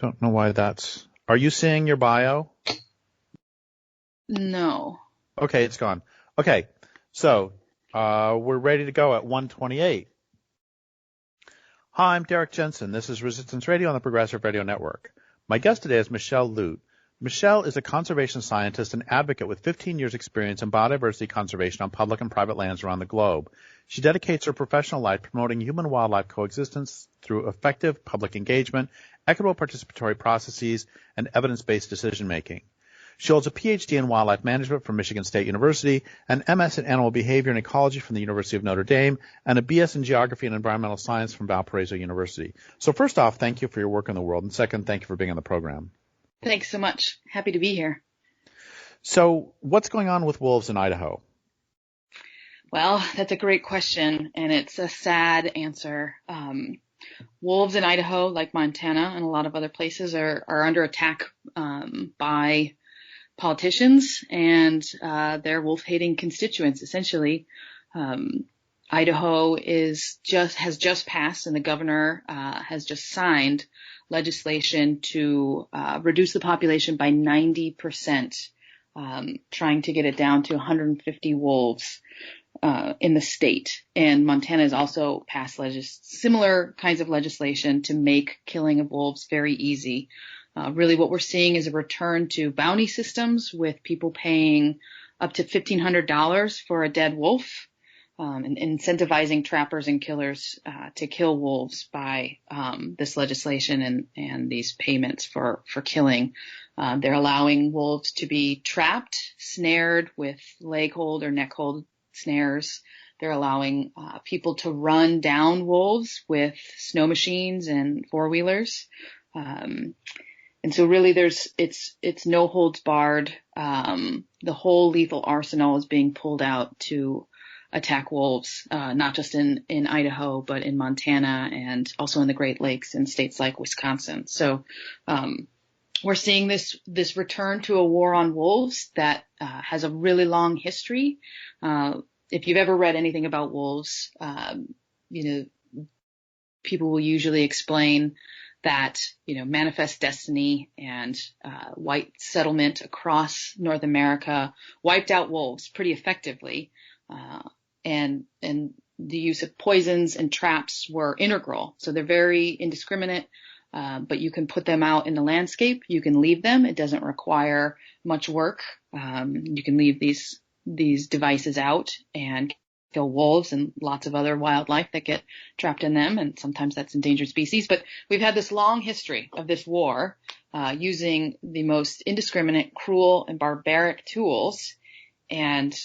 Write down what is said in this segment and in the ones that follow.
Don't know why that's... Are you seeing your bio? No. Okay, it's gone. Okay, so we're ready to go at 1:28. Hi, I'm Derrick Jensen. This is Resistance Radio on the Progressive Radio Network. My guest today is Michelle Lute. Michelle is a conservation scientist and advocate with 15 years' experience in biodiversity conservation on public and private lands around the globe. She dedicates her professional life promoting human-wildlife coexistence through effective public engagement, equitable participatory processes, and evidence-based decision-making. She holds a PhD in wildlife management from Michigan State University, an MS in animal behavior and ecology from the University of Notre Dame, and a BS in geography and environmental science from Valparaiso University. So first off, thank you for your work in the world, and second, thank you for being on the program. Thanks so much. Happy to be here. So what's going on with wolves in Idaho? Well, that's a great question, and it's a sad answer. Wolves in Idaho, like Montana and a lot of other places, are under attack by politicians and their wolf-hating constituents, essentially. Idaho has just passed, and the governor has just signed legislation to reduce the population by 90%, trying to get it down to 150 wolves in the state. And Montana has also passed similar kinds of legislation to make killing of wolves very easy. Really what we're seeing is a return to bounty systems with people paying up to $1,500 for a dead wolf, and incentivizing trappers and killers to kill wolves by this legislation and these payments for killing. They're allowing wolves to be trapped, snared with leg hold or neck hold snares. They're allowing people to run down wolves with snow machines and four-wheelers. And so really it's no holds barred. The whole lethal arsenal is being pulled out to attack wolves, not just in Idaho, but in Montana and also in the Great Lakes in states like Wisconsin. So, we're seeing this return to a war on wolves that, has a really long history. If you've ever read anything about wolves, people will usually explain that, manifest destiny and, white settlement across North America wiped out wolves pretty effectively. And the use of poisons and traps were integral. So they're very indiscriminate, but you can put them out in the landscape. You can leave them. It doesn't require much work. You can leave these devices out and kill wolves and lots of other wildlife that get trapped in them. And sometimes that's endangered species. But we've had this long history of this war, using the most indiscriminate, cruel, and barbaric tools. And,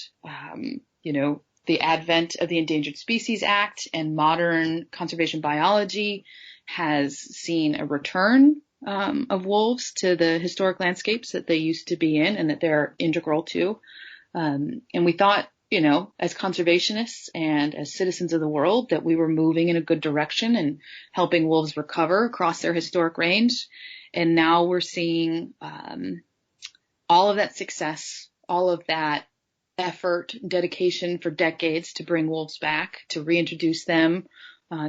the advent of the Endangered Species Act and modern conservation biology has seen a return of wolves to the historic landscapes that they used to be in and that they're integral to. And we thought, as conservationists and as citizens of the world, that we were moving in a good direction and helping wolves recover across their historic range. And now we're seeing all of that success, all of that effort, dedication for decades to bring wolves back, to reintroduce them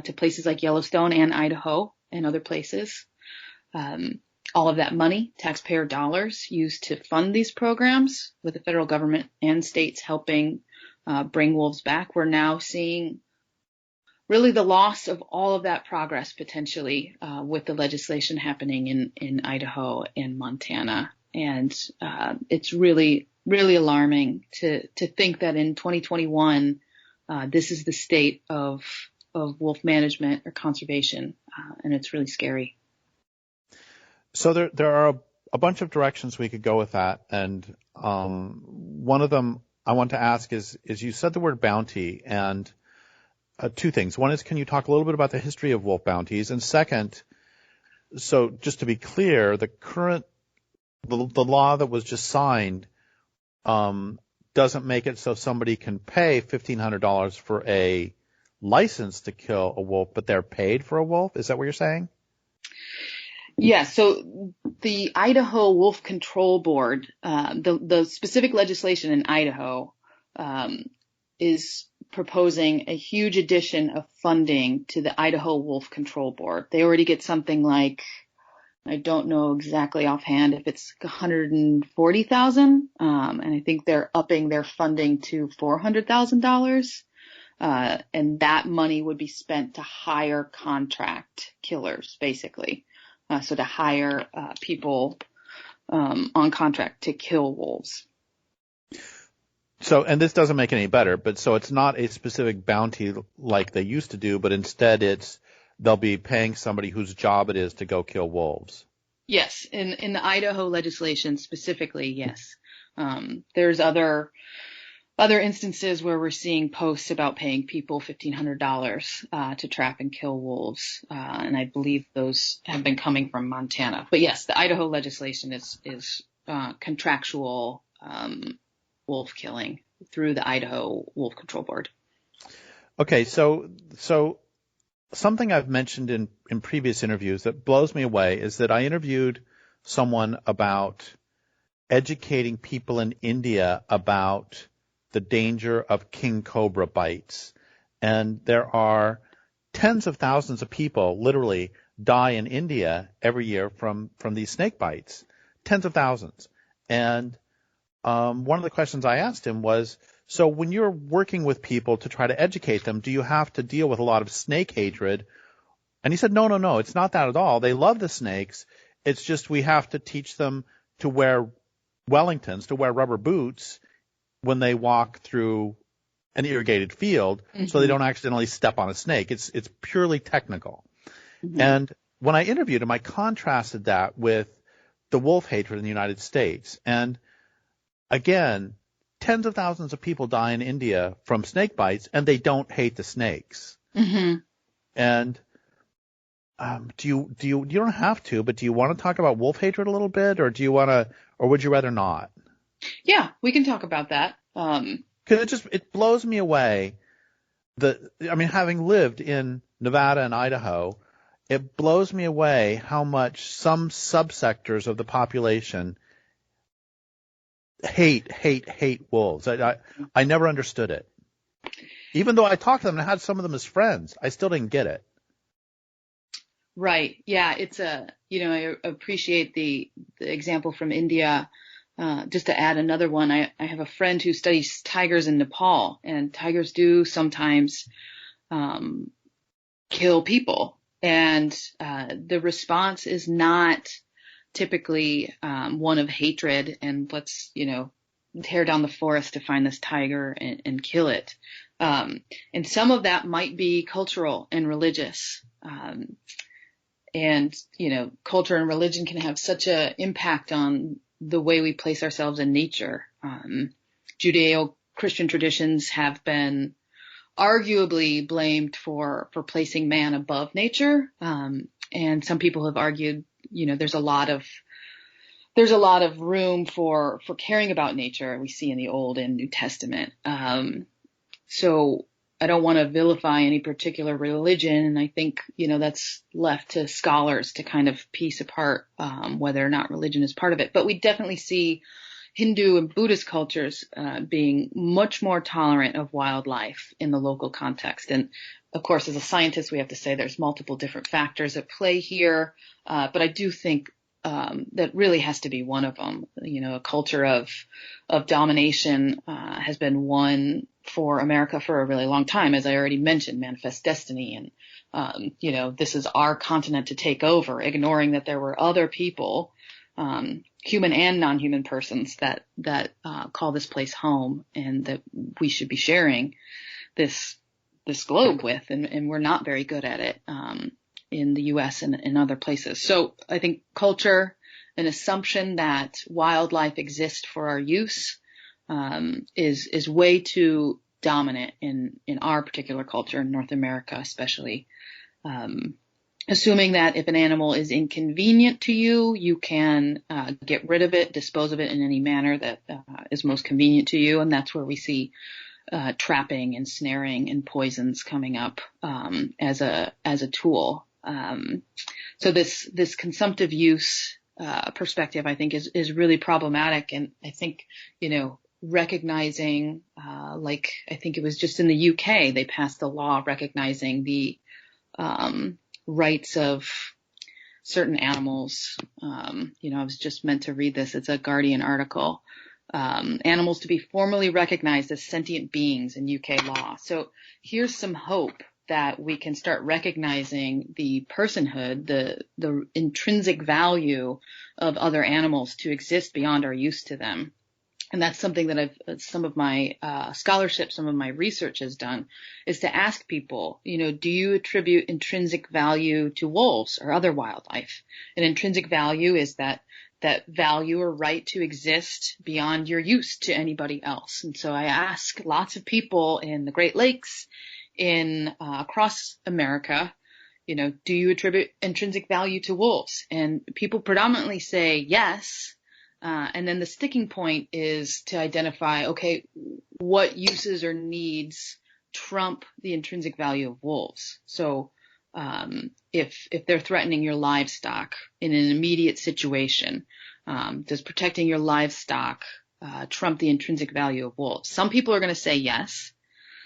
to places like Yellowstone and Idaho and other places. All of that money, taxpayer dollars, used to fund these programs with the federal government and states helping bring wolves back. We're now seeing really the loss of all of that progress potentially with the legislation happening in Idaho and Montana. And it's really alarming to think that in 2021, this is the state of wolf management or conservation, and it's really scary. So there are a bunch of directions we could go with that, and one of them I want to ask is you said the word bounty, and two things. One is, can you talk a little bit about the history of wolf bounties? And second, so just to be clear, the law that was just signed doesn't make it so somebody can pay $1,500 for a license to kill a wolf, but they're paid for a wolf. Is that what you're saying? Yeah. So the Idaho Wolf Control Board, the specific legislation in Idaho, is proposing a huge addition of funding to the Idaho Wolf Control Board. They already get something like I don't know exactly offhand if it's 140,000, and I think they're upping their funding to $400,000. And that money would be spent to hire contract killers, basically. So to hire people on contract to kill wolves. So, and this doesn't make it any better, but so it's not a specific bounty like they used to do, but instead they'll be paying somebody whose job it is to go kill wolves. Yes, in the Idaho legislation specifically, yes. There's other instances where we're seeing posts about paying people $1,500 to trap and kill wolves, and I believe those have been coming from Montana. But yes, the Idaho legislation is contractual wolf killing through the Idaho Wolf Control Board. Okay, so something I've mentioned in previous interviews that blows me away is that I interviewed someone about educating people in India about the danger of king cobra bites. And there are tens of thousands of people literally die in India every year from these snake bites. Tens of thousands. And one of the questions I asked him was, so when you're working with people to try to educate them, do you have to deal with a lot of snake hatred? And he said, no, it's not that at all. They love the snakes. It's just we have to teach them to wear Wellingtons, to wear rubber boots when they walk through an irrigated field, so they don't accidentally step on a snake. It's purely technical. Mm-hmm. And when I interviewed him, I contrasted that with the wolf hatred in the United States. And again, tens of thousands of people die in India from snake bites, and they don't hate the snakes. Mm-hmm. And you don't have to, but do you want to talk about wolf hatred a little bit, or would you rather not? Yeah, we can talk about that. Because it blows me away. Having lived in Nevada and Idaho, it blows me away how much some subsectors of the population hate wolves. I never understood it. Even though I talked to them and I had some of them as friends, I still didn't get it. Right. Yeah. It's I appreciate the example from India. Just to add another one, I have a friend who studies tigers in Nepal, and tigers do sometimes kill people. And the response is not typically one of hatred and let's, tear down the forest to find this tiger and kill it. And some of that might be cultural and religious. And culture and religion can have such an impact on the way we place ourselves in nature. Judeo-Christian traditions have been arguably blamed for placing man above nature. And some people have argued, there's a lot of room for caring about nature. We see in the Old and New Testament. So I don't want to vilify any particular religion. And I think, that's left to scholars to kind of piece apart, whether or not religion is part of it. But we definitely see Hindu and Buddhist cultures, being much more tolerant of wildlife in the local context. And of course, as a scientist, we have to say there's multiple different factors at play here. But I do think, that really has to be one of them. A culture of domination, has been one for America for a really long time. As I already mentioned, manifest destiny. And, this is our continent to take over, ignoring that there were other people, human and non-human persons that call this place home and that we should be sharing this globe with. And we're not very good at it, in the U.S. and in other places. So I think culture, an assumption that wildlife exists for our use, is way too dominant in our particular culture, in North America especially. Assuming that if an animal is inconvenient to you, you can get rid of it, dispose of it in any manner that is most convenient to you. And that's where we see trapping and snaring and poisons coming up as a tool. So this consumptive use perspective, I think, is really problematic. And I think, recognizing, like I think it was just in the UK, they passed a law recognizing the rights of certain animals. I was just meant to read this. It's a Guardian article. Animals to be formally recognized as sentient beings in UK law. So here's some hope that we can start recognizing the personhood, the intrinsic value of other animals to exist beyond our use to them. And that's something that some of my scholarship, some of my research has done, is to ask people, do you attribute intrinsic value to wolves or other wildlife? And intrinsic value is that value or right to exist beyond your use to anybody else. And so I ask lots of people in the Great Lakes, across America, do you attribute intrinsic value to wolves? And people predominantly say yes. And then the sticking point is to identify, okay, what uses or needs trump the intrinsic value of wolves? So, if they're threatening your livestock in an immediate situation, does protecting your livestock, trump the intrinsic value of wolves? Some people are going to say yes.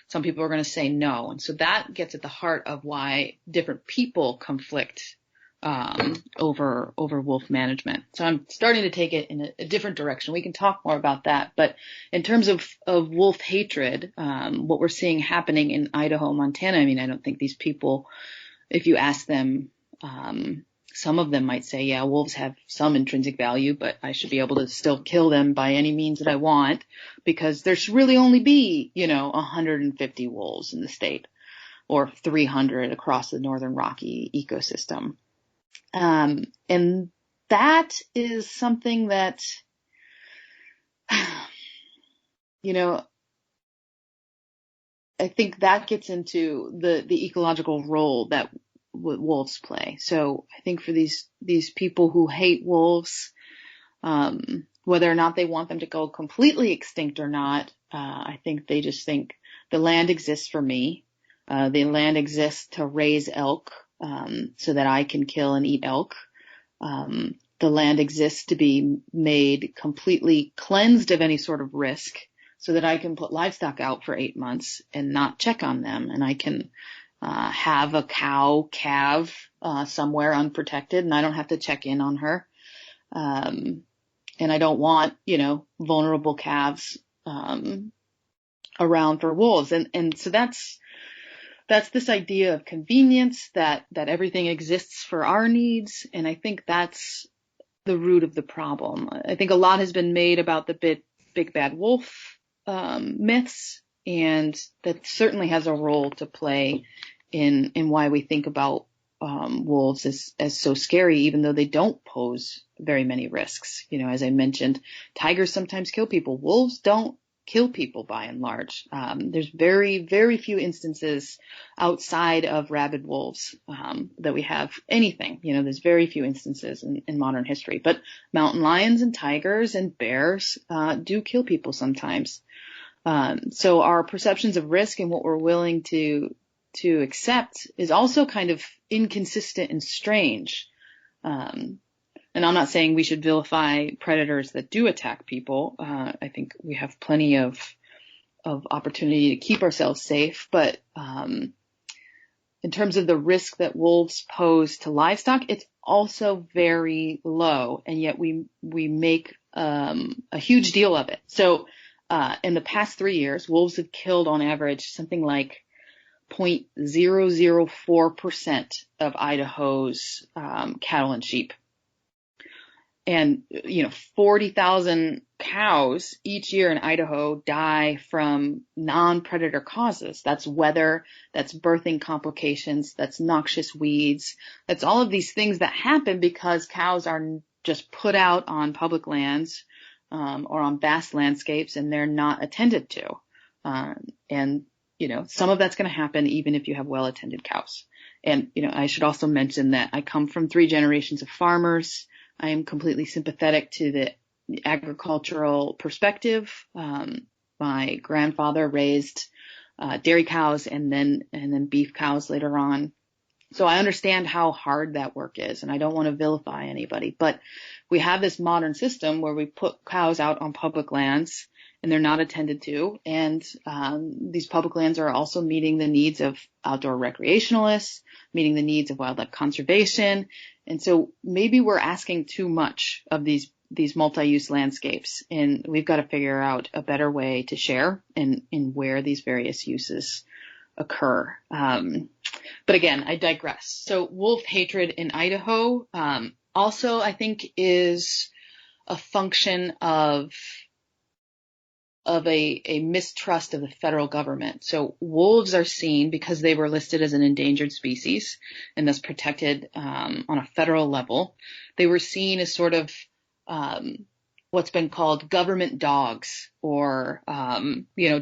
Some people are going to say no. And so that gets at the heart of why different people conflict over wolf management. So I'm starting to take it in a different direction. We can talk more about that. But in terms of wolf hatred, what we're seeing happening in Idaho, Montana, I don't think these people, if you ask them, some of them might say, yeah, wolves have some intrinsic value, but I should be able to still kill them by any means that I want because there should really only be, 150 wolves in the state or 300 across the Northern Rocky ecosystem. And that is something that, I think that gets into the ecological role that wolves play. So I think for these people who hate wolves, whether or not they want them to go completely extinct or not, I think they just think the land exists for me. The land exists to raise elk. So that I can kill and eat elk. The land exists to be made completely cleansed of any sort of risk so that I can put livestock out for 8 months and not check on them. And I can have a cow calve somewhere unprotected and I don't have to check in on her. And I don't want, vulnerable calves around for wolves. And so that's this idea of convenience, that everything exists for our needs. And I think that's the root of the problem. I think a lot has been made about the big bad wolf myths, and that certainly has a role to play in why we think about wolves as so scary, even though they don't pose very many risks. As I mentioned, tigers sometimes kill people. Wolves don't kill people by and large. There's very, very few instances outside of rabid wolves that we have anything. There's very few instances in modern history. But mountain lions and tigers and bears do kill people sometimes. So our perceptions of risk and what we're willing to accept is also kind of inconsistent and strange. And I'm not saying we should vilify predators that do attack people. I think we have plenty of opportunity to keep ourselves safe. But in terms of the risk that wolves pose to livestock, it's also very low. And yet we make a huge deal of it. So in the past 3 years, wolves have killed on average something like 0.004% of Idaho's cattle and sheep. And, 40,000 cows each year in Idaho die from non-predator causes. That's weather, that's birthing complications, that's noxious weeds. That's all of these things that happen because cows are just put out on public lands or on vast landscapes and they're not attended to. And some of that's going to happen even if you have well-attended cows. And, I should also mention that I come from 3 generations of farmers. I am completely sympathetic to the agricultural perspective. My grandfather raised dairy cows and then beef cows later on. So I understand how hard that work is, and I don't want to vilify anybody. But we have this modern system where we put cows out on public lands and they're not attended to. And these public lands are also meeting the needs of outdoor recreationalists, meeting the needs of wildlife conservation. And so maybe we're asking too much of these multi-use landscapes, and we've got to figure out a better way to share in where these various uses occur. But again, I digress. So wolf hatred in Idaho also, I think, is a function of a mistrust of the federal government. So wolves are seen, because they were listed as an endangered species and thus protected on a federal level, they were seen as sort of what's been called government dogs, or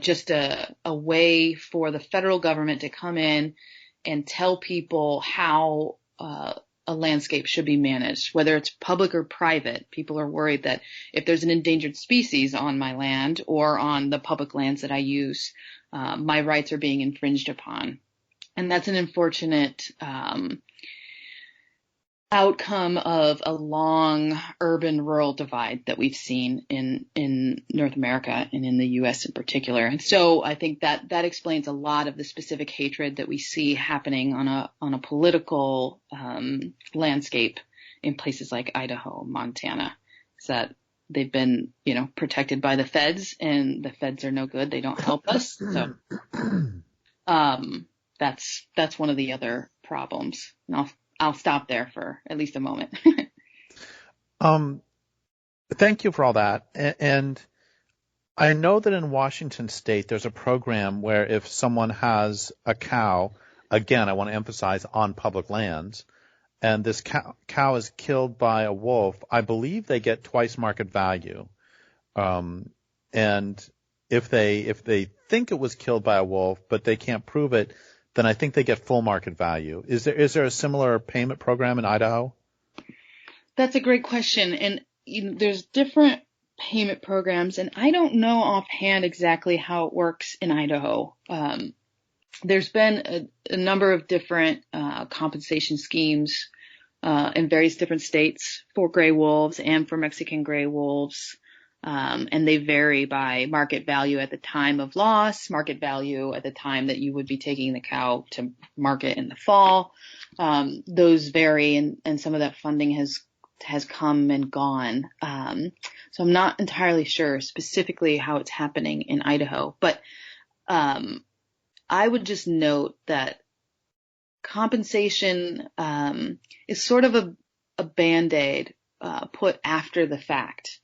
just a way for the federal government to come in and tell people how a landscape should be managed, whether it's public or private. People are worried that if there's an endangered species on my land or on the public lands that I use, my rights are being infringed upon. And that's an unfortunate outcome of a long urban-rural divide that we've seen in North America and in the U.S. in particular. And so I think that explains a lot of the specific hatred that we see happening on a political landscape in places like Idaho, Montana, is that they've been, protected by the feds, and the feds are no good. They don't help us. So that's one of the other problems. And I'll stop there for at least a moment. Thank you for all that. And I know that in Washington State, there's a program where if someone has a cow, again, I want to emphasize on public lands, and this cow is killed by a wolf, I believe they get twice market value. And if they think it was killed by a wolf, but they can't prove it, then I think they get full market value. Is there a similar payment program in Idaho? That's a great question. And there's different payment programs, and I don't know offhand exactly how it works in Idaho. There's been a number of different compensation schemes in various different states for gray wolves and for Mexican gray wolves. And they vary by market value at the time of loss, market value at the time that you would be taking the cow to market in the fall. Those vary, and some of that funding has come and gone. So I'm not entirely sure specifically how it's happening in Idaho, but I would just note that compensation is sort of a Band-Aid put after the fact.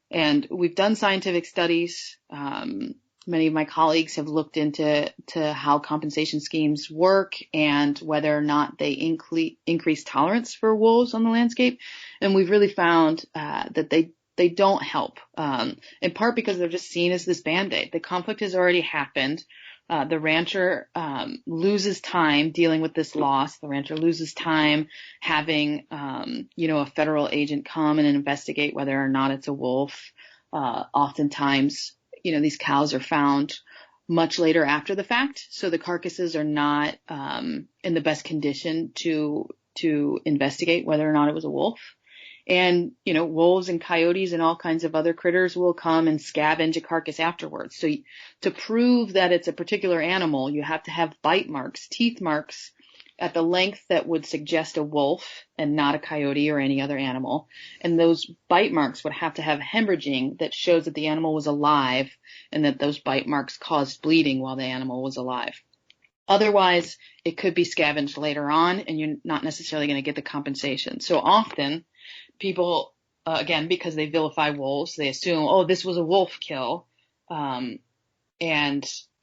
And we've done scientific studies. Many of my colleagues have looked into how compensation schemes work and whether or not they increase tolerance for wolves on the landscape. And we've really found that they don't help, in part because they're just seen as this Band-Aid. The conflict has already happened. The rancher loses time dealing with this loss. The rancher loses time having, a federal agent come and investigate whether or not it's a wolf. Oftentimes, these cows are found much later after the fact, so the carcasses are not in the best condition to investigate whether or not it was a wolf. And, wolves and coyotes and all kinds of other critters will come and scavenge a carcass afterwards. So to prove that it's a particular animal, you have to have bite marks, teeth marks at the length that would suggest a wolf and not a coyote or any other animal. And those bite marks would have to have hemorrhaging that shows that the animal was alive and that those bite marks caused bleeding while the animal was alive. Otherwise, it could be scavenged later on, and you're not necessarily going to get the compensation. So often, people, again, because they vilify wolves, they assume, this was a wolf kill, and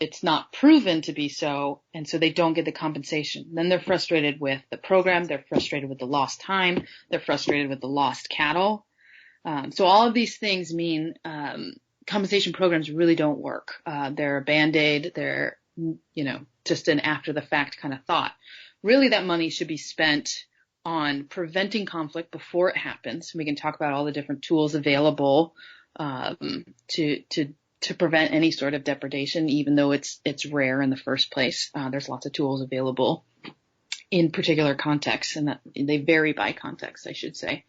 it's not proven to be so, and so they don't get the compensation. Then they're frustrated with the program, they're frustrated with the lost time, they're frustrated with the lost cattle. So all of these things mean compensation programs really don't work. They're a Band-Aid, they're, just an after-the-fact kind of thought. Really, that money should be spent on preventing conflict before it happens. We can talk about all the different tools available to prevent any sort of depredation, even though it's rare in the first place. There's lots of tools available in particular contexts, and that they vary by context, I should say.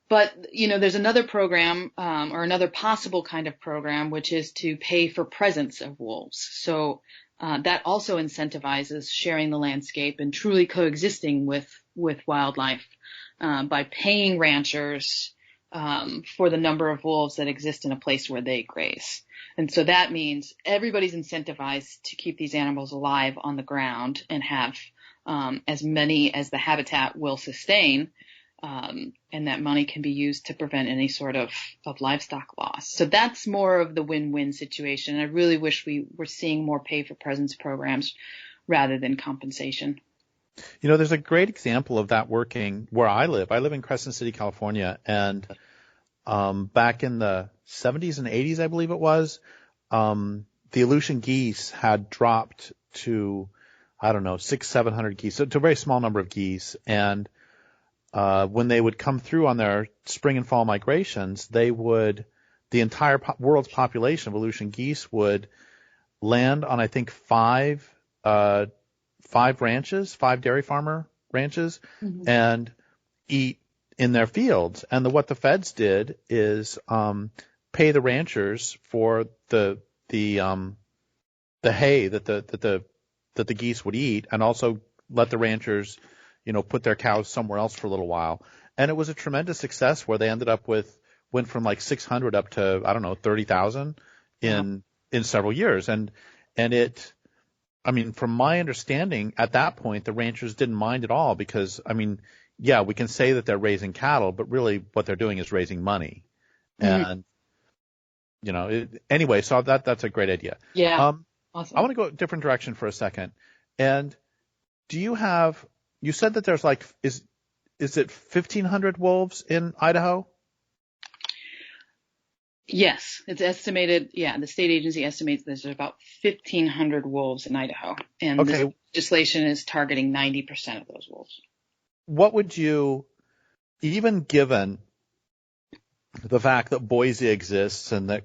But there's another program or another possible kind of program, which is to pay for presence of wolves. So that also incentivizes sharing the landscape and truly coexisting with wildlife by paying ranchers for the number of wolves that exist in a place where they graze. And so that means everybody's incentivized to keep these animals alive on the ground and have as many as the habitat will sustain, and that money can be used to prevent any sort of livestock loss. So that's more of the win-win situation. I really wish we were seeing more pay-for-presence programs rather than compensation. There's a great example of that working where I live. I live in Crescent City, California, and back in the 70s and 80s, I believe it was, the Aleutian geese had dropped to, 600-700 geese, so to a very small number of geese. And when they would come through on their spring and fall migrations, the entire world's population of Aleutian geese would land on, I think, five ranches, 5 dairy farmer ranches, mm-hmm. and eat in their fields. And what the feds did is pay the ranchers for the hay that the geese would eat, and also let the ranchers, put their cows somewhere else for a little while. And it was a tremendous success where they ended up went from like 600 up to 30,000 in several years. And it, from my understanding, at that point, the ranchers didn't mind at all because, we can say that they're raising cattle, but really what they're doing is raising money. Mm-hmm. And, anyway, so that's a great idea. Yeah. Awesome. I want to go a different direction for a second. And you said that there's is it 1,500 wolves in Idaho? Yes, it's estimated. Yeah, the state agency estimates there's about 1,500 wolves in Idaho, and the legislation is targeting 90% of those wolves. What would you, even given the fact that Boise exists and that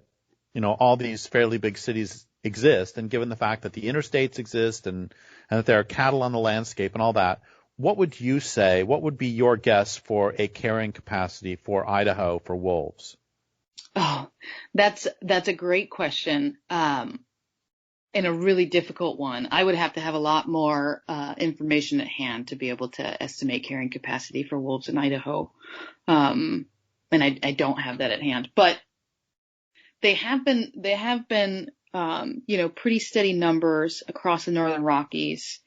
all these fairly big cities exist, and given the fact that the interstates exist and that there are cattle on the landscape and all that, what would you say? What would be your guess for a carrying capacity for Idaho for wolves? Oh, that's a great question, and a really difficult one. I would have to have a lot more information at hand to be able to estimate carrying capacity for wolves in Idaho, and I don't have that at hand. But they have been pretty steady numbers across the Northern Rockies.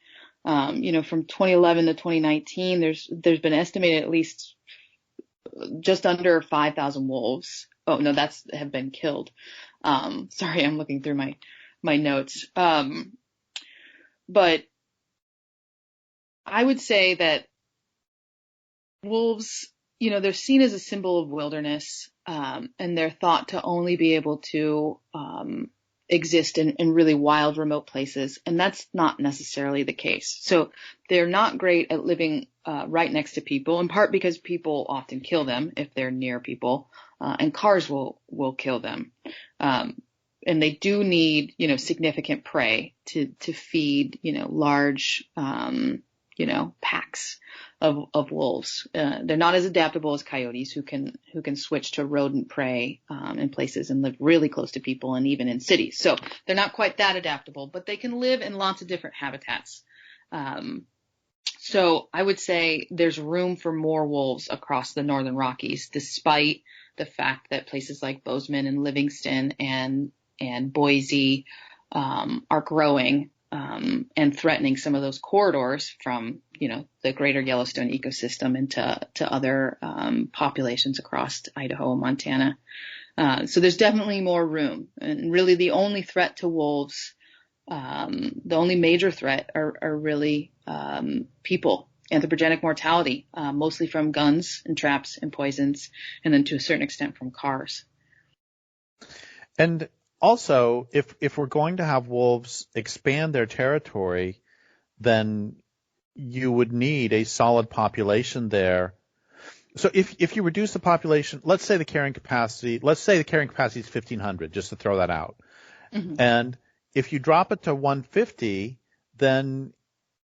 From 2011 to 2019, there's been estimated at least just under 5,000 wolves. Oh, no, have been killed. Sorry, I'm looking through my notes. But I would say that wolves, they're seen as a symbol of wilderness, and they're thought to only be able to exist in really wild, remote places, and that's not necessarily the case. So they're not great at living right next to people, in part because people often kill them if they're near people, and cars will kill them. And they do need, significant prey to feed, large, packs of wolves. They're not as adaptable as coyotes who can switch to rodent prey in places and live really close to people and even in cities. So they're not quite that adaptable, but they can live in lots of different habitats. So I would say there's room for more wolves across the Northern Rockies, despite the fact that places like Bozeman and Livingston and Boise are growing and threatening some of those corridors from, the greater Yellowstone ecosystem to other populations across Idaho and Montana. So there's definitely more room. And really the only threat to wolves, the only major threat are really people, anthropogenic mortality, mostly from guns and traps and poisons, and then to a certain extent from cars. And also, if we're going to have wolves expand their territory, then you would need a solid population there. So if you reduce the population, let's say the carrying capacity is 1,500, just to throw that out. Mm-hmm. And if you drop it to 150, then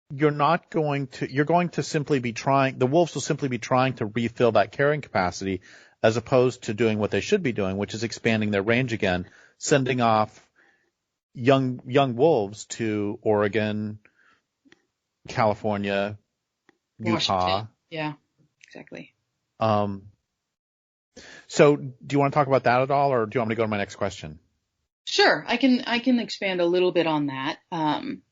the wolves will simply be trying to refill that carrying capacity as opposed to doing what they should be doing, which is expanding their range again, sending off young wolves to Oregon, California, Utah. Washington. Yeah, exactly. So do you want to talk about that at all, or do you want me to go to my next question? Sure, I can expand a little bit on that.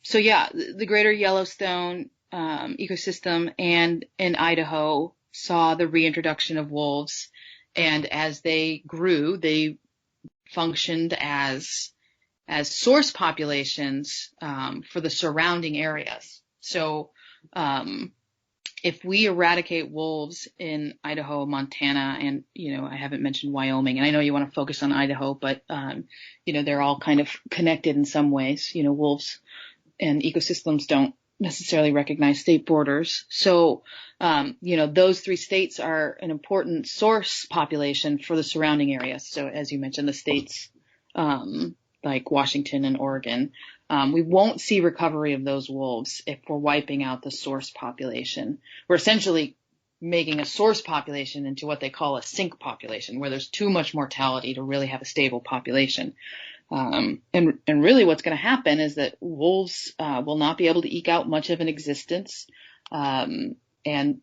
So yeah, the Greater Yellowstone ecosystem and in Idaho saw the reintroduction of wolves, and as they grew, they functioned as source populations for the surrounding areas. So if we eradicate wolves in Idaho, Montana, and, I haven't mentioned Wyoming, and I know you want to focus on Idaho, but, they're all kind of connected in some ways. Wolves and ecosystems don't necessarily recognize state borders. So, those 3 states are an important source population for the surrounding areas. So as you mentioned, the states, like Washington and Oregon, we won't see recovery of those wolves if we're wiping out the source population. We're essentially making a source population into what they call a sink population, where there's too much mortality to really have a stable population. And really what's going to happen is that wolves will not be able to eke out much of an existence. And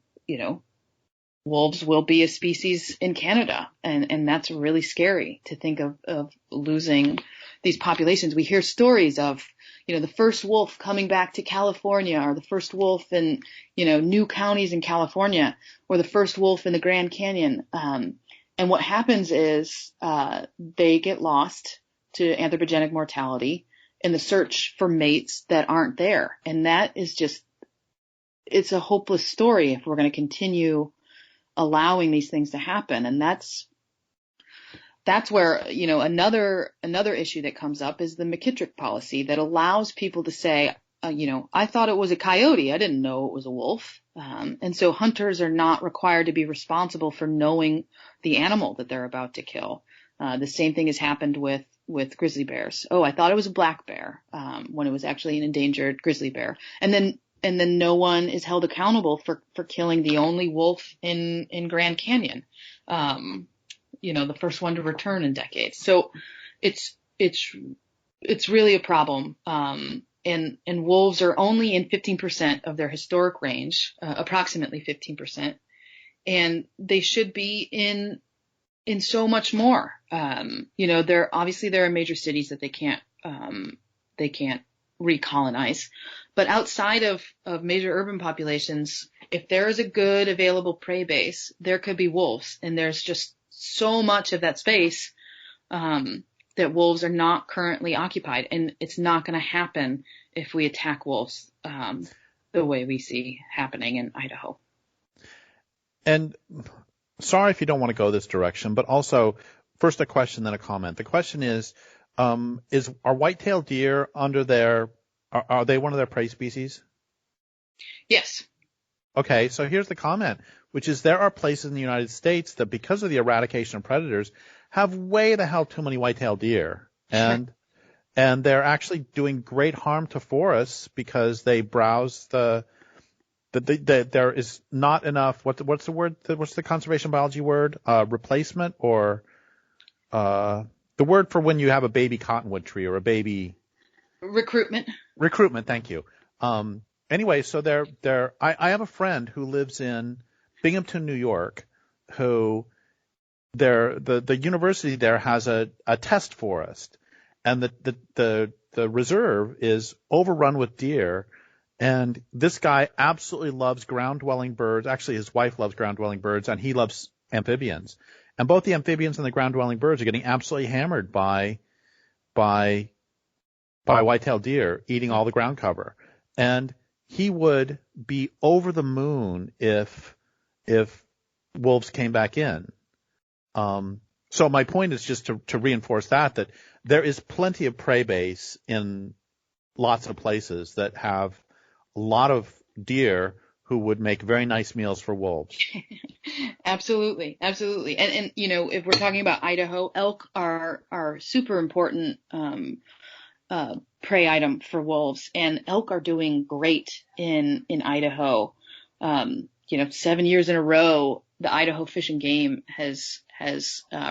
wolves will be a species in Canada. And that's really scary to think of losing these populations. We hear stories of, the first wolf coming back to California, or the first wolf in, new counties in California, or the first wolf in the Grand Canyon. And what happens is they get lost to anthropogenic mortality in the search for mates that aren't there. And that is just, it's a hopeless story if we're going to continue allowing these things to happen. And that's where, another issue that comes up is the McKittrick policy that allows people to say, I thought it was a coyote. I didn't know it was a wolf. And so hunters are not required to be responsible for knowing the animal that they're about to kill. The same thing has happened with grizzly bears. Oh, I thought it was a black bear, when it was actually an endangered grizzly bear. And then no one is held accountable for killing the only wolf in Grand Canyon. The first one to return in decades. So it's really a problem. And wolves are only in 15% of their historic range, approximately 15%. And they should be in so much more. There are major cities that they can't recolonize, but outside of major urban populations, if there is a good available prey base, there could be wolves, and there's just so much of that space, that wolves are not currently occupied, and it's not going to happen if we attack wolves, the way we see happening in Idaho. And sorry if you don't want to go this direction, but also first a question, then a comment. The question is are white-tailed deer are they one of their prey species? Yes. Okay, so here's the comment, which is there are places in the United States that, because of the eradication of predators, have way the hell too many white-tailed deer. And they're actually doing great harm to forests because they browse there is not enough, what's the word, what's the conservation biology word? Replacement, or the word for when you have a baby cottonwood tree or a baby... Recruitment, thank you. Anyway, so I have a friend who lives in Binghamton, New York, who the university there has a test forest, and the reserve is overrun with deer. And this guy absolutely loves ground-dwelling birds. Actually, his wife loves ground-dwelling birds, and he loves amphibians. And both the amphibians and the ground-dwelling birds are getting absolutely hammered by white-tailed deer eating all the ground cover. And he would be over the moon if wolves came back in. So my point is just to reinforce that there is plenty of prey base in lots of places that have a lot of deer who would make very nice meals for wolves. Absolutely. And if we're talking about Idaho, elk are super important prey item for wolves, and elk are doing great in Idaho. 7 years in a row, the Idaho Fish and Game has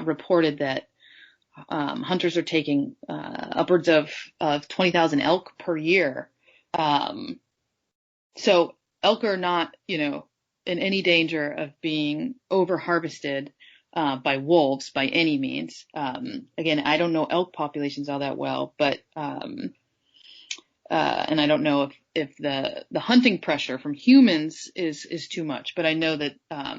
reported that hunters are taking upwards of 20,000 elk per year. So elk are not, in any danger of being over harvested by wolves by any means. Again, I don't know elk populations all that well, but and I don't know if the hunting pressure from humans is too much, but I know that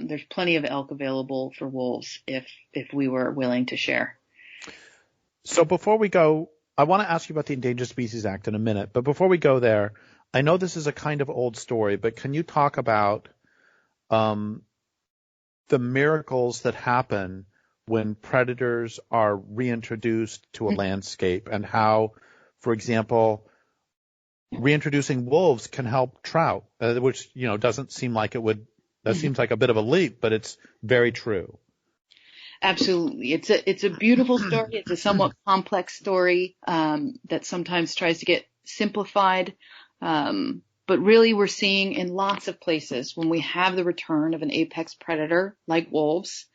there's plenty of elk available for wolves if we were willing to share. So before we go, I want to ask you about the Endangered Species Act in a minute, but before we go there, I know this is a kind of old story, but can you talk about the miracles that happen when predators are reintroduced to a landscape, and how, for example, reintroducing wolves can help trout, which, doesn't seem like it would, that seems like a bit of a leap, but it's very true. Absolutely. It's a beautiful story. It's a somewhat complex story that sometimes tries to get simplified. But really we're seeing in lots of places when we have the return of an apex predator like wolves,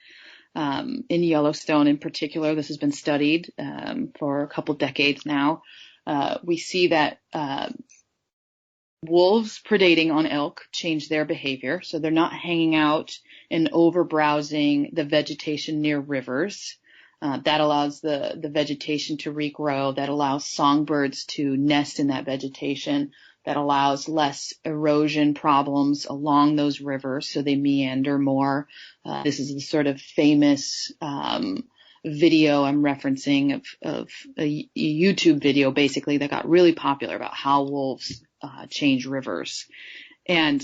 in Yellowstone in particular, this has been studied for a couple decades now. We see that wolves predating on elk change their behavior. So they're not hanging out and over browsing the vegetation near rivers. That allows the vegetation to regrow. That allows songbirds to nest in that vegetation. That allows less erosion problems along those rivers, so they meander more. This is the sort of famous video I'm referencing of a YouTube video, basically, that got really popular about how wolves change rivers. And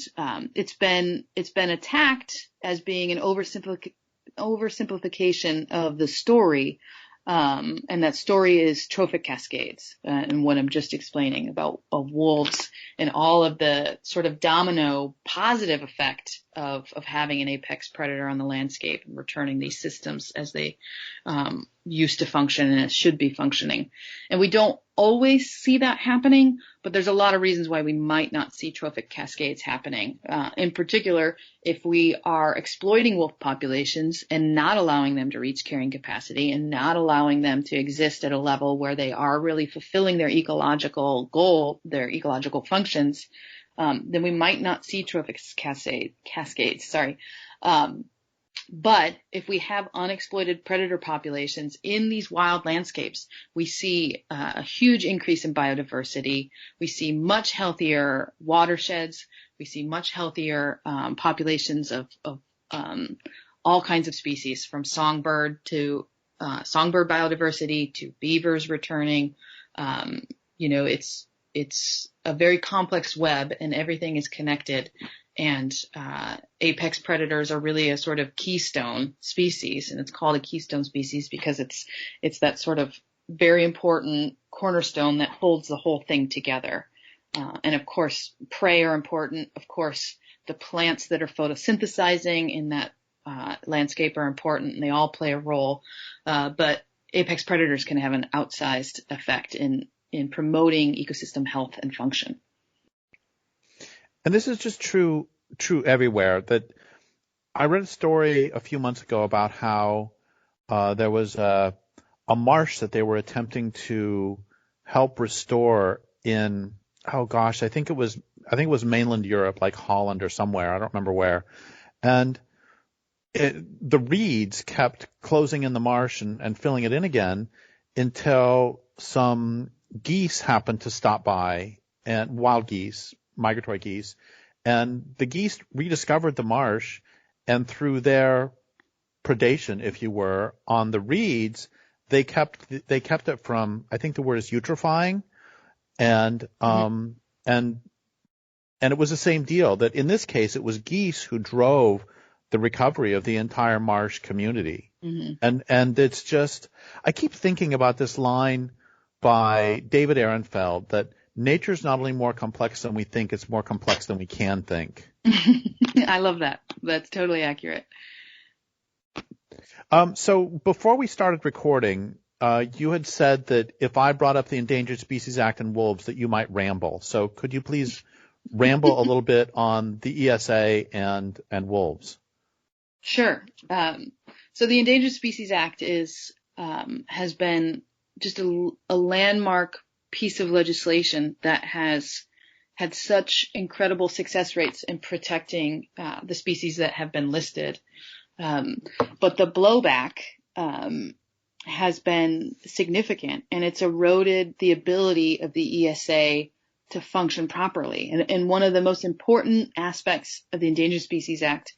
it's been attacked as being an oversimplification of the story. And that story is trophic cascades, and what I'm just explaining about wolves and all of the sort of domino positive effect of having an apex predator on the landscape and returning these systems as they used to function and as should be functioning. And we don't always see that happening, but there's a lot of reasons why we might not see trophic cascades happening. In particular, if we are exploiting wolf populations and not allowing them to reach carrying capacity and not allowing them to exist at a level where they are really fulfilling their ecological goal, their ecological functions, then we might not see trophic cascades. But if we have unexploited predator populations in these wild landscapes, we see a huge increase in biodiversity. We see much healthier watersheds. We see much healthier populations of all kinds of species, from songbird to songbird biodiversity to beavers returning. It's a very complex web, and everything is connected. And apex predators are really a sort of keystone species, and it's called a keystone species because it's that sort of very important cornerstone that holds the whole thing together. And of course, prey are important. Of course, the plants that are photosynthesizing in that landscape are important, and they all play a role. But apex predators can have an outsized effect in promoting ecosystem health and function. And this is just true everywhere. That I read a story a few months ago about how there was a marsh that they were attempting to help restore in, I think it was mainland Europe, like Holland or somewhere. I don't remember where. And the reeds kept closing in the marsh and filling it in again until some geese happened to stop by, and wild geese, migratory geese, and the geese rediscovered the marsh, and through their predation, if you were, on the reeds, they kept it from, I think the word is eutrophizing, and it was the same deal, that in this case it was geese who drove the recovery of the entire marsh community. Mm-hmm. And it's just, I keep thinking about this line by David Ehrenfeld that nature's not only more complex than we think, it's more complex than we can think. I love that. That's totally accurate. So before we started recording, you had said that if I brought up the Endangered Species Act and wolves, that you might ramble. So could you please ramble a little bit on the ESA and wolves? Sure. So the Endangered Species Act has been just a landmark piece of legislation that has had such incredible success rates in protecting the species that have been listed. But the blowback has been significant, and it's eroded the ability of the ESA to function properly. And one of the most important aspects of the Endangered Species Act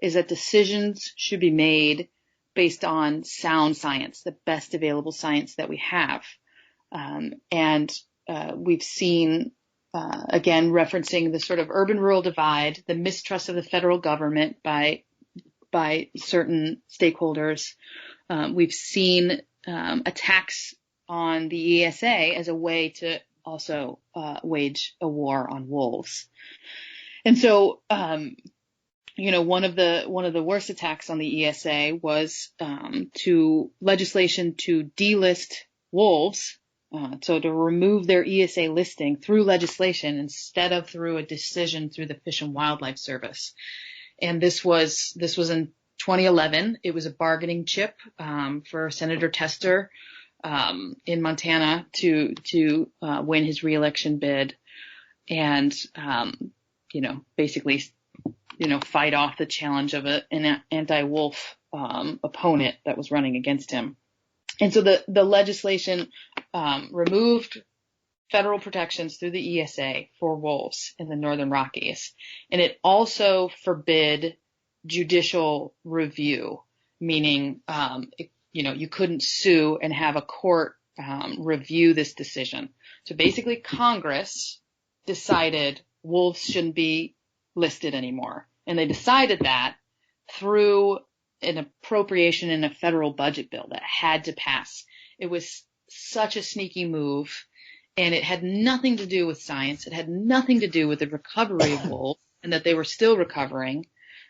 is that decisions should be made based on sound science, the best available science that we have. We've seen, again, referencing the sort of urban-rural divide, the mistrust of the federal government by certain stakeholders. We've seen attacks on the ESA as a way to also wage a war on wolves. And so, one of the worst attacks on the ESA was to legislation to delist wolves, so to remove their ESA listing through legislation instead of through a decision through the Fish and Wildlife Service. And this was in 2011. It was a bargaining chip for Senator Tester in Montana to win his reelection bid, and basically fight off the challenge of an anti-wolf opponent that was running against him. And so the legislation removed federal protections through the ESA for wolves in the Northern Rockies, and it also forbid judicial review, meaning you couldn't sue and have a court review this decision. So basically, Congress decided wolves shouldn't be listed anymore, and they decided that through an appropriation in a federal budget bill that had to pass. It was such a sneaky move, and it had nothing to do with science. It had nothing to do with the recovery of wolves and that they were still recovering.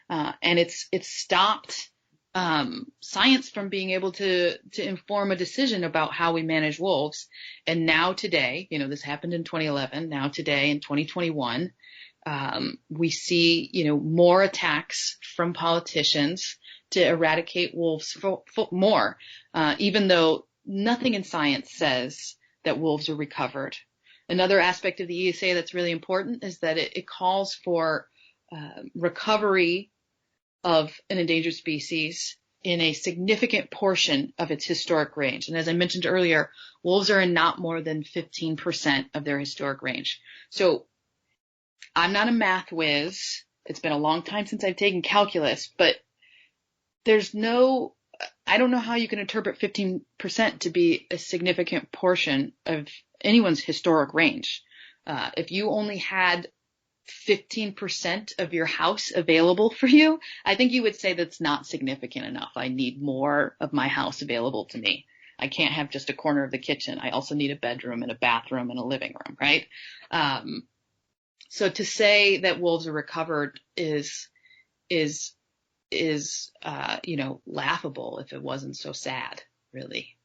And it's stopped science from being able to inform a decision about how we manage wolves. And now today, this happened in 2011. Now today in 2021, we see, more attacks from politicians to eradicate wolves more, even though nothing in science says that wolves are recovered. Another aspect of the ESA that's really important is that it calls for recovery of an endangered species in a significant portion of its historic range. And as I mentioned earlier, wolves are in not more than 15% of their historic range. So I'm not a math whiz. It's been a long time since I've taken calculus, but I don't know how you can interpret 15% to be a significant portion of anyone's historic range. If you only had 15% of your house available for you, I think you would say that's not significant enough. I need more of my house available to me. I can't have just a corner of the kitchen. I also need a bedroom and a bathroom and a living room, right? So to say that wolves are recovered is laughable if it wasn't so sad, really.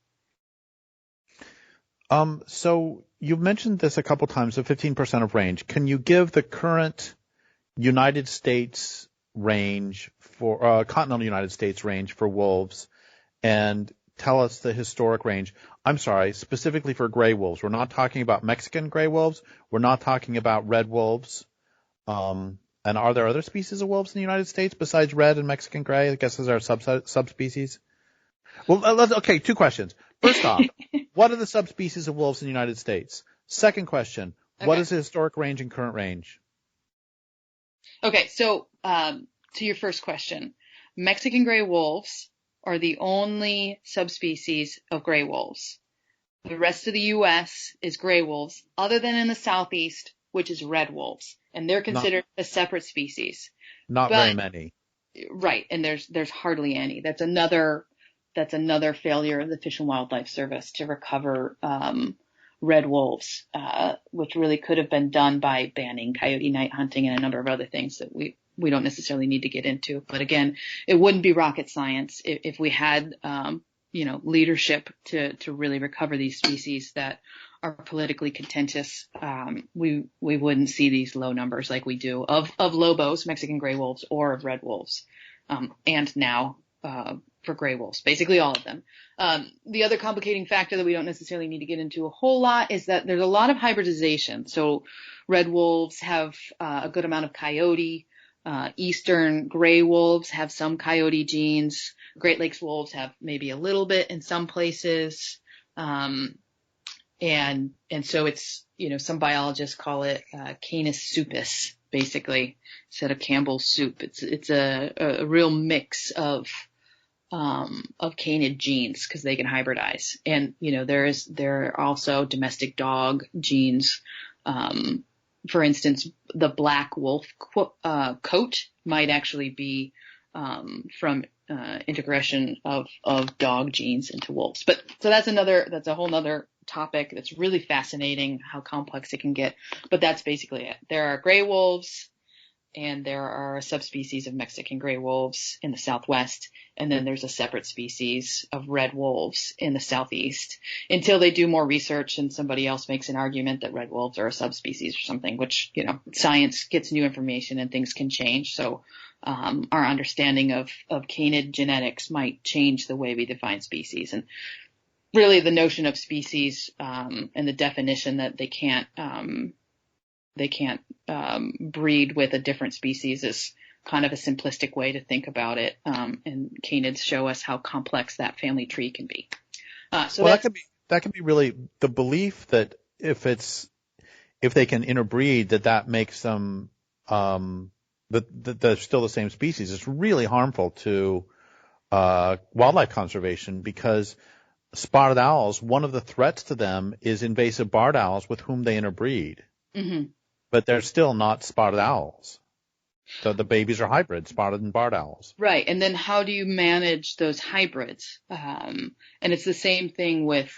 So you've mentioned this a couple times, the 15% of range. Can you give the current United States range for continental United States range for wolves, and tell us the historic range? I'm sorry, specifically for gray wolves. We're not talking about Mexican gray wolves. We're not talking about red wolves. And are there other species of wolves in the United States besides red and Mexican gray? I guess those are subspecies. Well, okay, two questions. First off, what are the subspecies of wolves in the United States? Second question, What is the historic range and current range? Okay, so to your first question, Mexican gray wolves are the only subspecies of gray wolves. The rest of the U.S. is gray wolves, other than in the southeast, which is red wolves, and they're considered a separate species. Not very many. Right, and there's hardly any. That's another failure of the Fish and Wildlife Service to recover red wolves, which really could have been done by banning coyote night hunting and a number of other things that we don't necessarily need to get into. But again, it wouldn't be rocket science if we had leadership to really recover these species that are politically contentious. We wouldn't see these low numbers like we do of lobos, Mexican gray wolves, or of red wolves. And now, for gray wolves, basically all of them. The other complicating factor that we don't necessarily need to get into a whole lot is that there's a lot of hybridization. So red wolves have a good amount of coyote. Eastern gray wolves have some coyote genes. Great Lakes wolves have maybe a little bit in some places. And so it's, some biologists call it Canis supus, basically, instead of Campbell's soup. It's a real mix of canid genes because they can hybridize. And, there are also domestic dog genes. For instance, the black wolf coat might actually be from integration of dog genes into wolves. But so that's a whole nother topic that's really fascinating how complex it can get. But that's basically it. There are gray wolves, and there are subspecies of Mexican gray wolves in the Southwest, and then there's a separate species of red wolves in the Southeast, until they do more research and somebody else makes an argument that red wolves are a subspecies or something, which, science gets new information and things can change. So our understanding of canid genetics might change the way we define species. And really the notion of species and the definition that they can't breed with a different species is kind of a simplistic way to think about it. And canids show us how complex that family tree can be. That could be really the belief that if they can interbreed, that makes them that they're still the same species. It's really harmful to wildlife conservation, because spotted owls, one of the threats to them is invasive barred owls with whom they interbreed. Mm-hmm. But they're still not spotted owls. So the babies are hybrid, spotted and barred owls. Right. And then how do you manage those hybrids? And it's the same thing with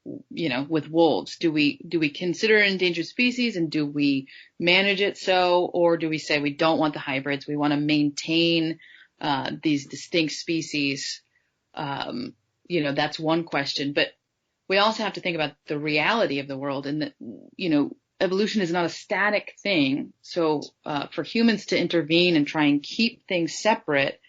wolves. Do we consider an endangered species, and do we manage it so, or do we say we don't want the hybrids? We want to maintain these distinct species. That's one question. But we also have to think about the reality of the world, and that, evolution is not a static thing. So for humans to intervene and try and keep things separate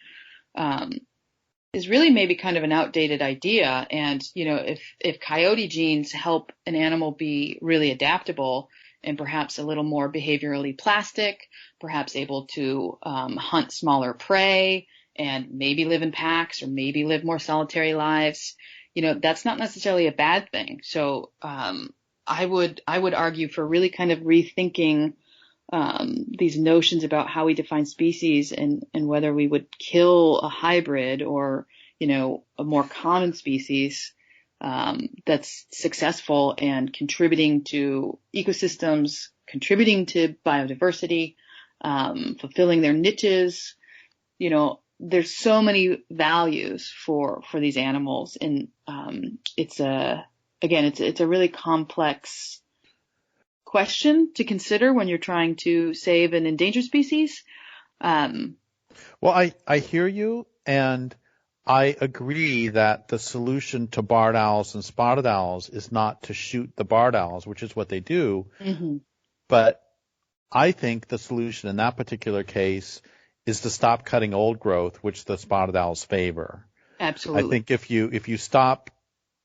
is really maybe kind of an outdated idea. And, if coyote genes help an animal be really adaptable and perhaps a little more behaviorally plastic, perhaps able to hunt smaller prey and maybe live in packs or maybe live more solitary lives, that's not necessarily a bad thing. So I would argue for really kind of rethinking these notions about how we define species, and whether we would kill a hybrid or, a more common species that's successful and contributing to ecosystems, contributing to biodiversity, fulfilling their niches. There's so many values for these animals, and it's a really complex question to consider when you're trying to save an endangered species. Well, I hear you, and I agree that the solution to barred owls and spotted owls is not to shoot the barred owls, which is what they do. Mm-hmm. But I think the solution in that particular case is to stop cutting old growth, which the spotted owls favor. Absolutely. I think if you stop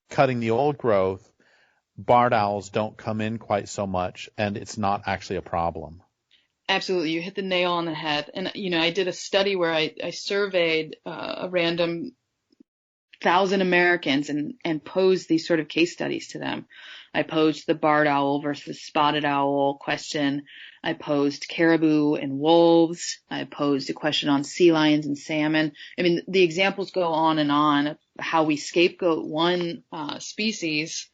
cutting the old growth, barred owls don't come in quite so much, and it's not actually a problem. Absolutely. You hit the nail on the head. And, I did a study where I surveyed a random 1,000 Americans and posed these sort of case studies to them. I posed the barred owl versus spotted owl question. I posed caribou and wolves. I posed a question on sea lions and salmon. I mean, the examples go on of how we scapegoat one species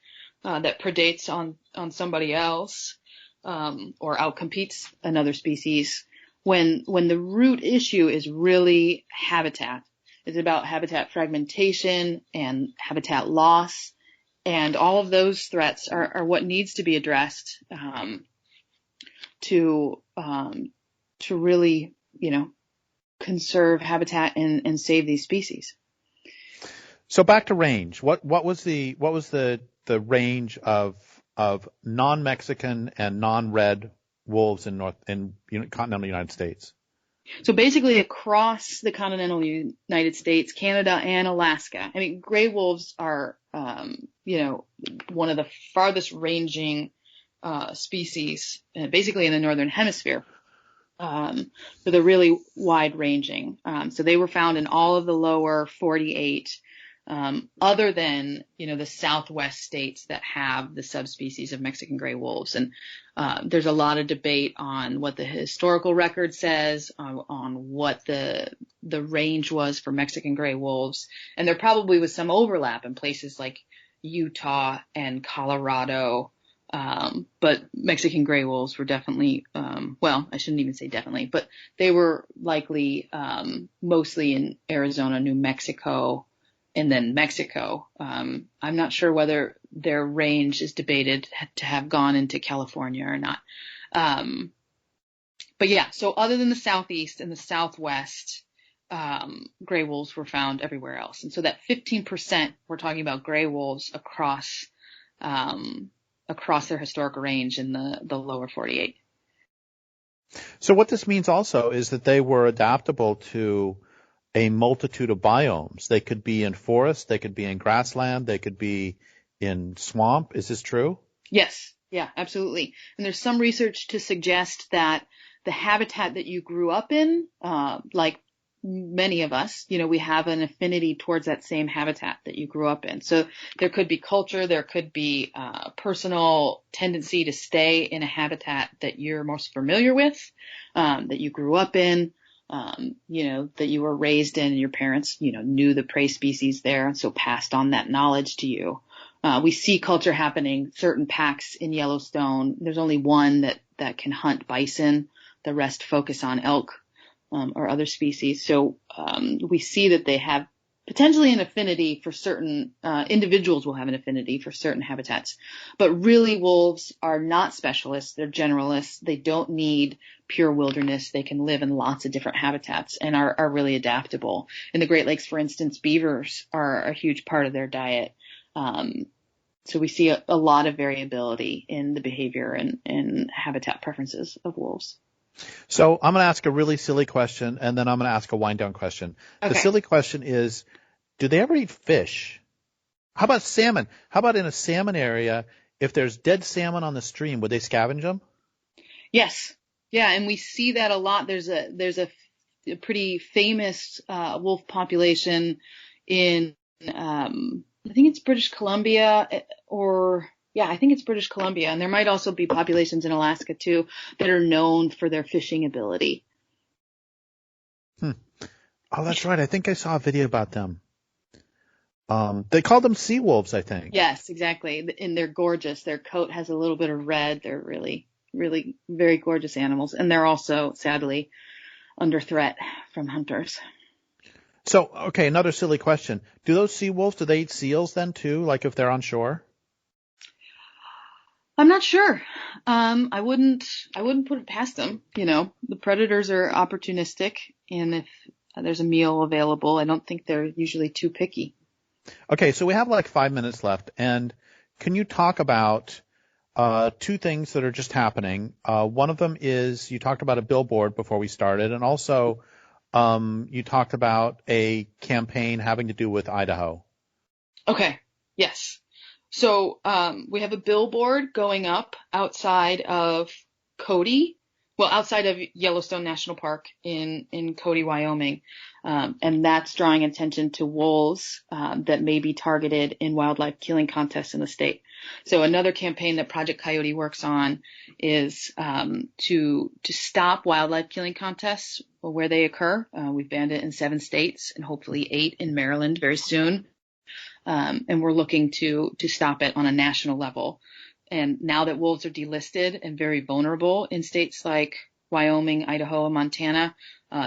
that predates on somebody else, or outcompetes another species, when the root issue is really habitat. It's about habitat fragmentation and habitat loss, and all of those threats are what needs to be addressed to really, conserve habitat and save these species. So back to range. What was the range of non-Mexican and non-red wolves in continental United States? So basically across the continental United States, Canada, and Alaska. I mean, gray wolves are, one of the farthest ranging species, basically in the northern hemisphere. So they're really wide ranging. So they were found in all of the lower 48, other than, the southwest states that have the subspecies of Mexican gray wolves. And there's a lot of debate on what the historical record says, on what the range was for Mexican gray wolves. And there probably was some overlap in places like Utah and Colorado. But Mexican gray wolves were definitely, I shouldn't even say definitely, but they were likely mostly in Arizona, New Mexico, and then Mexico. I'm not sure whether their range is debated to have gone into California or not. But yeah, so other than the southeast and the southwest, gray wolves were found everywhere else. And so that 15%, we're talking about gray wolves across their historical range in the lower 48. So what this means also is that they were adaptable to a multitude of biomes. They could be in forest, they could be in grassland, they could be in swamp. Is this true? Yes. Yeah, absolutely. And there's some research to suggest that the habitat that you grew up in, like many of us, we have an affinity towards that same habitat that you grew up in. So there could be culture, there could be personal tendency to stay in a habitat that you're most familiar with, that you grew up in, that you were raised in, and your parents, knew the prey species there, and so passed on that knowledge to you. We see culture happening, certain packs in Yellowstone. There's only one that can hunt bison. The rest focus on elk. Or other species. So we see that they have potentially an affinity for certain individuals will have an affinity for certain habitats. But really, wolves are not specialists. They're generalists. They don't need pure wilderness. They can live in lots of different habitats and are really adaptable. In the Great Lakes, for instance, beavers are a huge part of their diet. So we see a lot of variability in the behavior and habitat preferences of wolves. So I'm going to ask a really silly question, and then I'm going to ask a wind-down question. Okay. The silly question is, do they ever eat fish? How about salmon? How about in a salmon area, if there's dead salmon on the stream, would they scavenge them? Yes. Yeah, and we see that a lot. There's a pretty famous wolf population in, I think it's British Columbia I think it's British Columbia, and there might also be populations in Alaska too that are known for their fishing ability. Oh, that's right. I think I saw a video about them. They call them sea wolves, I think. Yes, exactly. And they're gorgeous. Their coat has a little bit of red. They're really, really very gorgeous animals, and they're also sadly under threat from hunters. So, okay, another silly question. Do those sea wolves, do they eat seals then too, like if they're on shore? I'm not sure. I wouldn't put it past them. The predators are opportunistic, and if there's a meal available, I don't think they're usually too picky. Okay, so we have like 5 minutes left, and can you talk about two things that are just happening? One of them is you talked about a billboard before we started, and also you talked about a campaign having to do with Idaho. Okay, yes. So we have a billboard going up outside of outside of Yellowstone National Park in Cody, Wyoming, and that's drawing attention to wolves that may be targeted in wildlife killing contests in the state. So another campaign that Project Coyote works on is to stop wildlife killing contests where they occur. We've banned it in 7 states and hopefully 8 in Maryland very soon. And we're looking to stop it on a national level. And now that wolves are delisted and very vulnerable in states like Wyoming, Idaho, and Montana,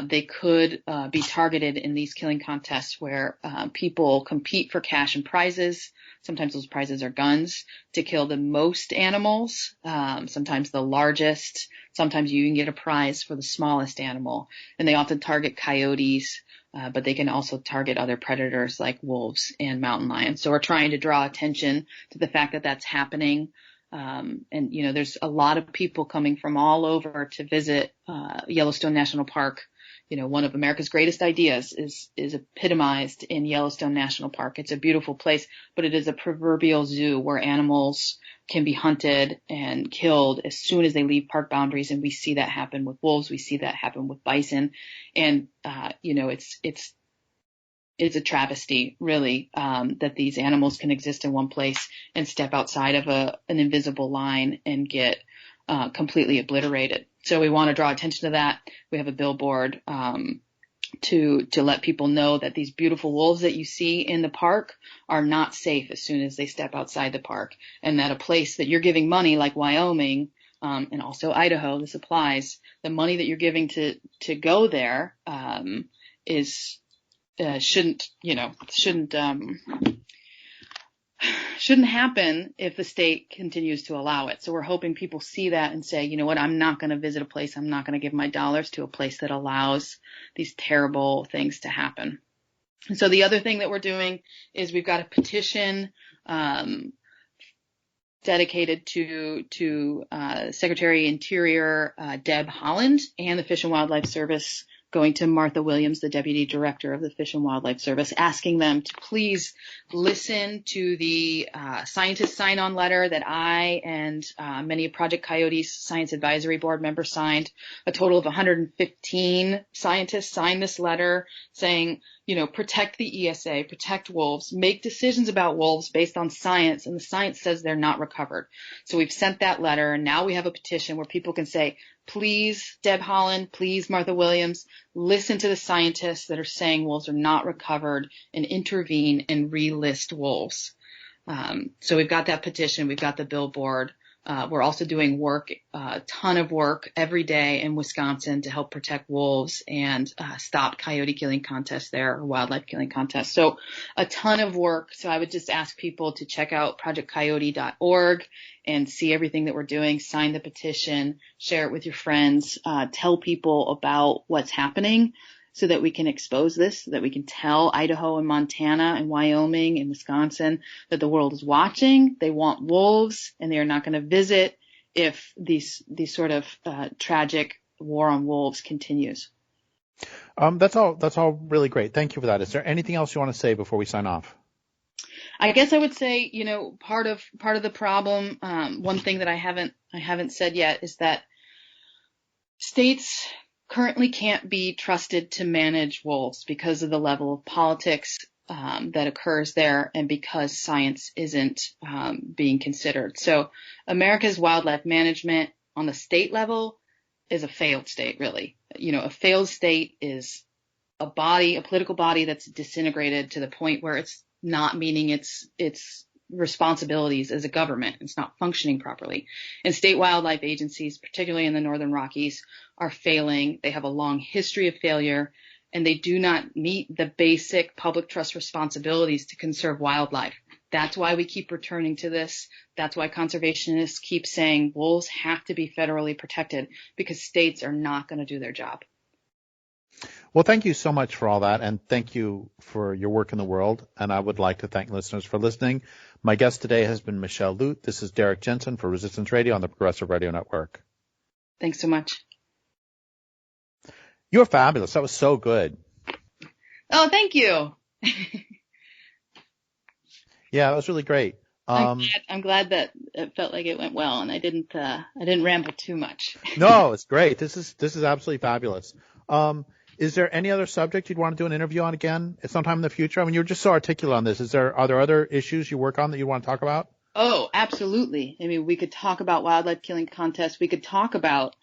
they could be targeted in these killing contests where people compete for cash and prizes. Sometimes those prizes are guns to kill the most animals, sometimes the largest. Sometimes you can get a prize for the smallest animal. And they often target coyotes, but they can also target other predators like wolves and mountain lions. So we're trying to draw attention to the fact that that's happening. And there's a lot of people coming from all over to visit Yellowstone National Park one of America's greatest ideas is epitomized in Yellowstone National Park. It's a beautiful place, but it is a proverbial zoo where animals can be hunted and killed as soon as they leave park boundaries. And we see that happen with wolves. We see that happen with bison. And, it's a travesty, really, that these animals can exist in one place and step outside of an invisible line and get completely obliterated. So we want to draw attention to that. We have a billboard to let people know that these beautiful wolves that you see in the park are not safe as soon as they step outside the park, and that a place that you're giving money like Wyoming and also Idaho, this applies, the money that you're giving to go there shouldn't happen if the state continues to allow it. So we're hoping people see that and say, you know what, I'm not going to visit a place. I'm not going to give my dollars to a place that allows these terrible things to happen. And so the other thing that we're doing is we've got a petition dedicated to Secretary Interior Deb Haaland and the Fish and Wildlife Service, going to Martha Williams, the Deputy Director of the Fish and Wildlife Service, asking them to please listen to the scientist sign-on letter that I and many of Project Coyote's Science Advisory Board members signed. A total of 115 scientists signed this letter saying, protect the ESA, protect wolves, make decisions about wolves based on science, and the science says they're not recovered. So we've sent that letter, and now we have a petition where people can say, please, Deb Haaland, please, Martha Williams, listen to the scientists that are saying wolves are not recovered and intervene and relist wolves. So we've got that petition. We've got the billboard. We're also doing a ton of work every day in Wisconsin to help protect wolves and stop coyote killing contests there, or wildlife killing contests. So a ton of work. So I would just ask people to check out projectcoyote.org and see everything that we're doing, sign the petition, share it with your friends, tell people about what's happening so that we can expose this, so that we can tell Idaho and Montana and Wyoming and Wisconsin that the world is watching. They want wolves, and they are not going to visit if these sort of tragic war on wolves continues. That's all really great. Thank you for that. Is there anything else you want to say before we sign off? I guess I would say, part of the problem, one thing that I haven't said yet is that states currently can't be trusted to manage wolves because of the level of politics that occurs there, and because science isn't being considered. So America's wildlife management on the state level is a failed state, really. A failed state is a political body that's disintegrated to the point where it's not meeting its responsibilities as a government. It's not functioning properly. And state wildlife agencies, particularly in the Northern Rockies, are failing. They have a long history of failure, and they do not meet the basic public trust responsibilities to conserve wildlife. That's why we keep returning to this. That's why conservationists keep saying wolves have to be federally protected, because states are not going to do their job. Well, thank you so much for all that, and thank you for your work in the world. And I would like to thank listeners for listening. My guest today has been Michelle Lute. This is Derrick Jensen for Resistance Radio on the Progressive Radio Network. Thanks so much. You're fabulous. That was so good. Oh, thank you. Yeah, that was really great. I'm glad that it felt like it went well, and I didn't ramble too much. No, it's great. This is absolutely fabulous. Is there any other subject you'd want to do an interview on again at sometime in the future? I mean, you're just so articulate on this. Are there other issues you work on that you want to talk about? Oh, absolutely. I mean, we could talk about wildlife killing contests. We could talk about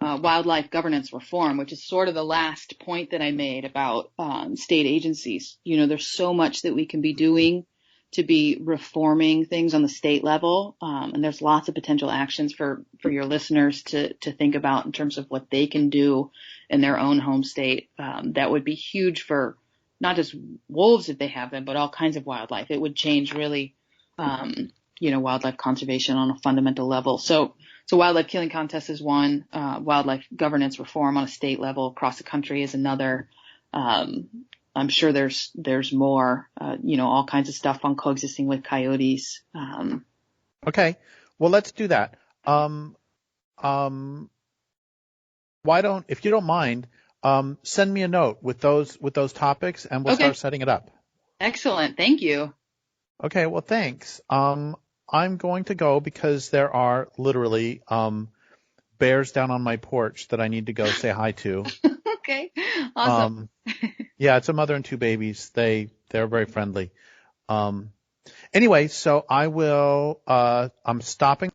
wildlife governance reform, which is sort of the last point that I made about state agencies. There's so much that we can be doing to be reforming things on the state level. And there's lots of potential actions for your listeners to think about in terms of what they can do in their own home state. That would be huge for not just wolves if they have them, but all kinds of wildlife. It would change really, wildlife conservation on a fundamental level. So wildlife killing contests is one, wildlife governance reform on a state level across the country is another. I'm sure there's more, all kinds of stuff on coexisting with coyotes. Okay. Well, let's do that. Why don't, if you don't mind, send me a note with those topics, and we'll start setting it up. Excellent. Thank you. Okay. Well, thanks. I'm going to go because there are literally bears down on my porch that I need to go say hi to. Okay. Awesome. Yeah, it's a mother and two babies. They're very friendly. Anyway, so I will. I'm stopping.